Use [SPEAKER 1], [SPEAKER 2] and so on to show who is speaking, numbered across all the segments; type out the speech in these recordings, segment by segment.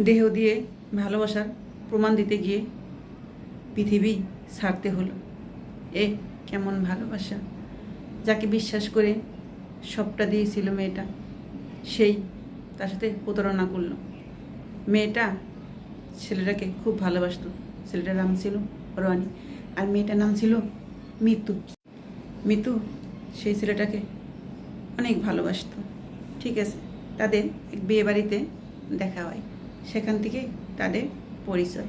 [SPEAKER 1] দেহ দিয়ে ভালোবাসার প্রমাণ দিতে গিয়ে পৃথিবী ছাড়তে হলো। এ কেমন ভালোবাসা! যাকে বিশ্বাস করে সবটা দিয়েছিল মেয়েটা, সেই তার সাথে প্রতারণা করলো। মেয়েটা ছেলেটাকে খুব ভালোবাসতো। ছেলেটার নাম ছিল রনি, আর মেয়েটার নাম ছিল মিতু। মিতু সেই ছেলেটাকে অনেক ভালোবাসতো। ঠিক আছে, তাদের এক বিয়ে বাড়িতে দেখা হয়, সেখান থেকে তাদের পরিচয়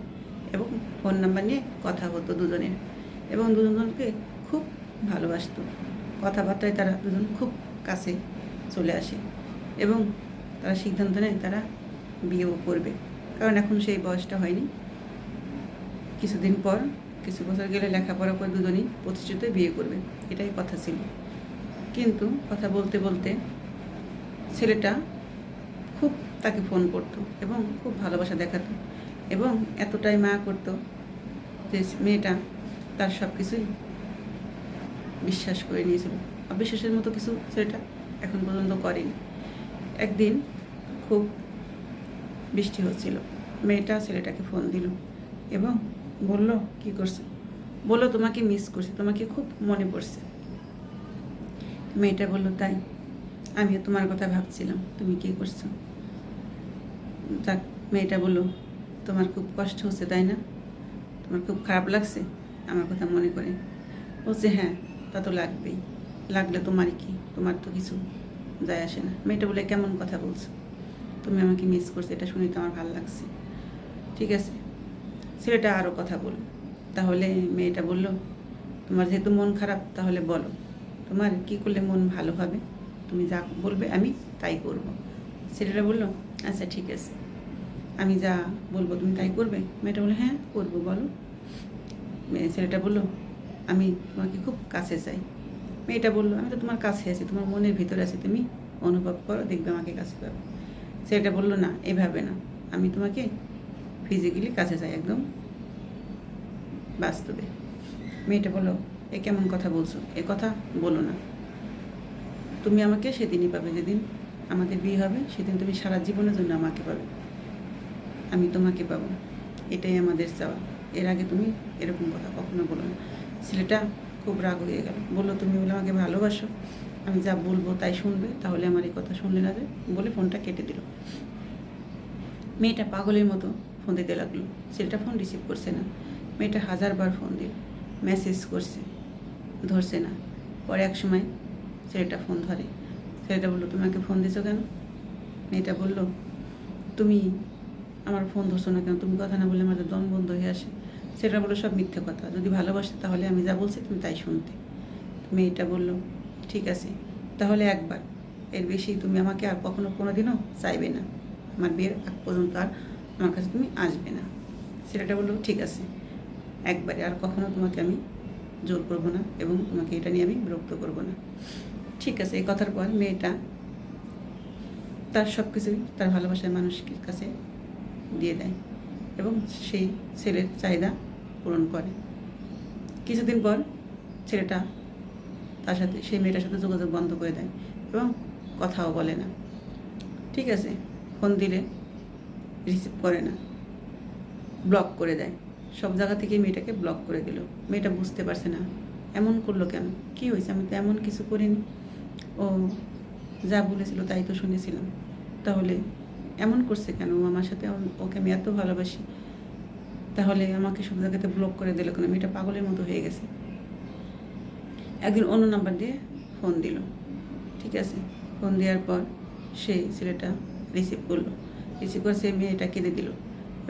[SPEAKER 1] এবং ফোন নাম্বার নিয়ে কথা হতো দুজনের, এবং দুজনকে খুব ভালোবাসতো। কথাবার্তায় তারা দুজন খুব কাছে চলে আসে এবং তারা সিদ্ধান্ত নেয় তারা বিয়েও করবে, কারণ এখন সেই বয়সটা হয়নি। কিছুদিন পর, কিছু বছর গেলে লেখাপড়া করে দুজনই প্রতিষ্ঠিত বিয়ে করবে, এটাই কথা ছিল। কিন্তু কথা বলতে বলতে ছেলেটা খুব তাকে ফোন করতো এবং খুব ভালোবাসা দেখাতো এবং এতটাই মায়া করতো যে মেয়েটা তার সব কিছুই বিশ্বাস করে নিয়েছিল। অবিশ্বাসের মতো কিছু ছেলেটা এখন পর্যন্ত করেনি। একদিন খুব বৃষ্টি হচ্ছিল, মেয়েটা ছেলেটাকে ফোন দিল এবং বলল, কি করছে? বললো, তোমাকে মিস করছে, তোমাকে খুব মনে পড়ছে। মেয়েটা বলল, তাই? আমিও তোমার কথা ভাবছিলাম, তুমি কি করছো? তার মেয়েটা বলল, তোমার খুব কষ্ট হচ্ছে তাই না? তোমার খুব খারাপ লাগছে আমার কথা মনে করে? বলছে, হ্যাঁ, তা তো লাগবেই। লাগলে তোমার কি? তোমার তো কিছু যায় আসে না। মেয়েটা বলে, কেমন কথা বলছো? তুমি আমাকে মিস করছো, এটা শুনে তো আমার ভালো লাগছে। ঠিক আছে, ছেলেটা আরও কথা বলল। তাহলে মেয়েটা বলল, তোমার যেহেতু মন খারাপ, তাহলে বলো তোমার কি করলে মন ভালো হবে? তুমি যা বলবে আমি তাই করব। ছেলেটা বলল, আচ্ছা ঠিক আছে, আমি যা বলবো তুমি তাই করবে? মেয়েটা বললো, হ্যাঁ করবো, বলো। ছেলেটা বলল, আমি তোমাকে খুব কাছে চাই। মেয়েটা বলল, আমি তো তোমার কাছে আছি, তোমার মনের ভিতরে আছি, তুমি অনুভব করো, দেখবে আমাকে কাছে পাবে। ছেলেটা বলল, না এভাবে না, আমি তোমাকে ফিজিক্যালি কাছে চাই, একদম বাস্তবে। মেয়েটা বলল, এ কেমন কথা বলছো? এ কথা বলো না। তুমি আমাকে সেদিনই পাবে, যেদিন আমাদের বিয়ে হবে, সেদিন তুমি সারা জীবনের জন্য আমাকে পাবে, আমি তোমাকে পাবো, এটাই আমাদের চাওয়া। এর আগে তুমি এরকম কথা কখনো বলো না। ছেলেটা খুব রাগ হয়ে গেল, বললো, তুমি বলে আমাকে ভালোবাসো, আমি যা বলবো তাই শুনবে, তাহলে আমার এই কথা শুনলে না যে, বলে ফোনটা কেটে দিল। মেয়েটা পাগলের মতো ফোন দিতে লাগলো। ছেলেটা ফোন রিসিভ করছে না। মেয়েটা হাজারবার ফোন দিল, মেসেজ করছে, ধরছে না। পরে এক সময় ছেলেটা ফোন ধরে। ছেলেটা বললো, তোমাকে ফোন দিছো কেন? মেয়েটা বলল, তুমি আমার ফোন ধরছো না কেন? তুমি কথা না বললে আমাদের দম বন্ধ হয়ে আসে। ছেলেটা বললো, সব মিথ্যে কথা, যদি ভালোবাসতে তাহলে আমি যা বলছি তুমি তাই শুনতে। মেয়েটা বলল, ঠিক আছে, তাহলে একবার, এর বেশি তুমি আমাকে আর কখনো কোনোদিনও চাইবে না, আমার বিয়ের আগ পর্যন্ত আর আমার কাছে তুমি আসবে না। ছেলেটা বললো, ঠিক আছে, একবারে, আর কখনো তোমাকে আমি জোর করবো না এবং তোমাকে এটা নিয়ে আমি বিরক্ত করবো না। ঠিক আছে। এই কথার পর মেয়েটা তার সব কিছুই তার ভালোবাসার মানুষের কাছে দিয়ে দেয় এবং সেই ছেলের চাহিদা পূরণ করে। কিছুদিন পর ছেলেটা তার সাথে, সেই মেয়েটার সাথে যোগাযোগ বন্ধ করে দেয় এবং কথাও বলে না। ঠিক আছে, ফোন দিলে রিসিভ করে না, ব্লক করে দেয়। সব জায়গা থেকে মেয়েটাকে ব্লক করে দিল। মেয়েটা বুঝতে পারছে না এমন করলো কেন, কী হয়েছে, আমি তো এমন কিছু করিনি, ও যা বলেছিল তাই তো শুনেছিলাম, তাহলে এমন করছে কেন ও আমার সাথে? ওকে আমি এত ভালোবাসি, তাহলে আমাকে সব জায়গাতে ব্লক করে দিল কেন? মেয়েটা পাগলের মতো হয়ে গেছে। একদিন অন্য নাম্বার দিয়ে ফোন দিল। ঠিক আছে, ফোন দেওয়ার পর সেই ছেলেটা রিসিভ করলো। রিসিভ করে সে মেয়েটা কেঁদে দিল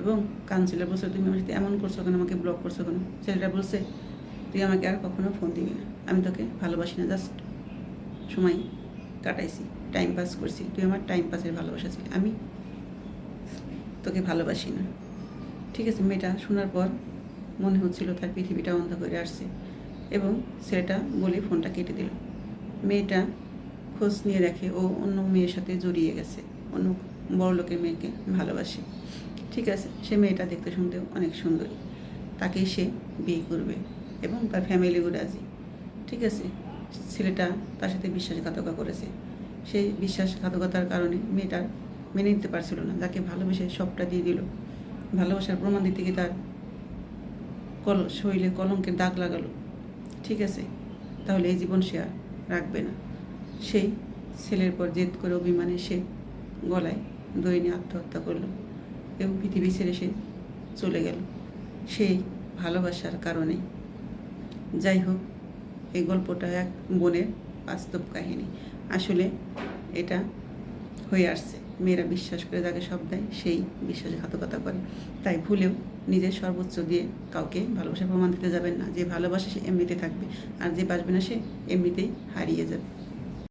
[SPEAKER 1] এবং কাঁদছিল, বলছে, তুমি আমার সাথে এমন করছো কেন, আমাকে ব্লক করছো কেন? ছেলেটা বলছে, তুই আমাকে আর কখনো ফোন দিবি না, আমি তোকে ভালোবাসি না, জাস্ট সময় কাটাইছি, টাইম পাস করছি, তুই আমার টাইম পাসের ভালোবাসা ছিল, আমি তোকে ভালোবাসি না। ঠিক আছে, মেয়েটা শোনার পর মনে হচ্ছিল তার পৃথিবীটা অন্ধকারে আসছে এবং ছেলেটা বলে ফোনটা কেটে দিল। মেয়েটা খোঁজ নিয়ে দেখে ও অন্য মেয়ের সাথে জড়িয়ে গেছে, অন্য বড় লোকের মেয়েকে ভালোবাসে। ঠিক আছে, সে মেয়েটা দেখতে শুনতেও অনেক সুন্দরী, তাকেই সে বিয়ে করবে এবং তার ফ্যামিলিও রাজি। ঠিক আছে, ছেলেটা তার সাথে বিশ্বাসঘাতকতা করেছে। সেই বিশ্বাসঘাতকতার কারণে মেয়েটার মেনে নিতে পারছিল না, যাকে ভালোবেসে সবটা দিয়ে দিল, ভালোবাসার প্রমাণ দিতে গিয়ে তার শরীরে কলঙ্কের দাগ লাগালো। ঠিক আছে, তাহলে এই জীবন সে আর রাখবে না। সেই ছেলের পর জেদ করে অভিমানে সে গলায় দড়ি নিয়ে আত্মহত্যা করলো এবং পৃথিবী ছেড়ে সে চলে গেল সেই ভালোবাসার কারণে। যাই হোক, এই গল্পটা এক বোনের বাস্তব কাহিনী। আসলে এটা হয়ে আসছে, মেয়েরা বিশ্বাস করে যাকে সব দেয় সেই বিশ্বাসঘাতকতা করে। তাই ভুলেও নিজের সর্বোচ্চ দিয়ে কাউকে ভালোবাসার প্রমাণ দিতে যাবেন না। যে ভালোবাসে সে এমনিতে থাকবে, আর যে বাসবে না সে এমনিতেই হারিয়ে যাবে।